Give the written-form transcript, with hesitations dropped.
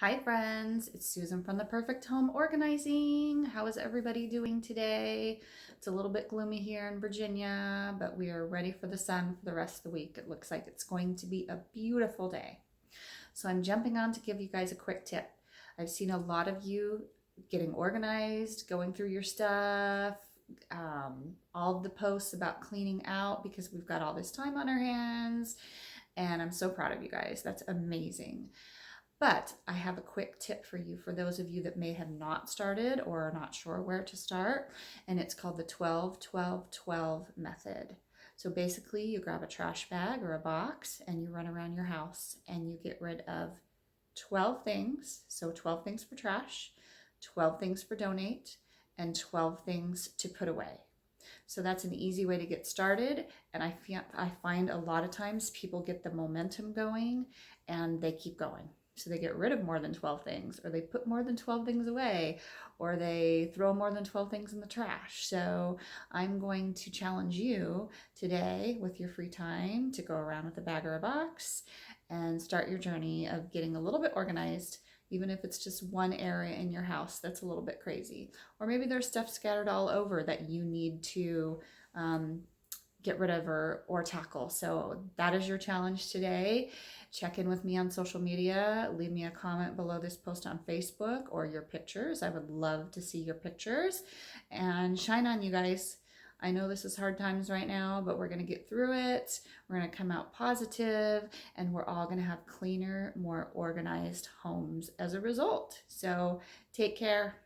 Hi, friends. It's Susan from the Perfect Home Organizing. How is everybody doing today? It's a little bit gloomy here in Virginia, but we are ready for the sun for the rest of the week. It looks like it's going to be a beautiful day. So, I'm jumping on to give you guys a quick tip. I've seen a lot of you getting organized, going through your stuff, all of the posts about cleaning out because we've got all this time on our hands. And I'm so proud of you guys. That's amazing. But I have a quick tip for you for those of you that may have not started or are not sure where to start, and it's called the 12 12 12 method. So basically, you grab a trash bag or a box and you run around your house and you get rid of 12 things. So 12 things for trash, 12 things for donate, and 12 things to put away. So that's an easy way to get started. And I find a lot of times people get the momentum going and they keep going. So they get rid of more than 12 things, or they put more than 12 things away, or they throw more than 12 things in the trash. So I'm going to challenge you today with your free time to go around with a bag or a box and start your journey of getting a little bit organized, even if it's just one area in your house that's a little bit crazy. Or maybe there's stuff scattered all over that you need to get rid of or tackle. So that is your challenge today. Check in with me on social media. Leave me a comment below this post on Facebook or your pictures. I would love to see your pictures. And shine on, you guys. I know this is hard times right now, but we're going to get through it. We're going to come out positive, and we're all going to have cleaner, more organized homes as a result. So take care.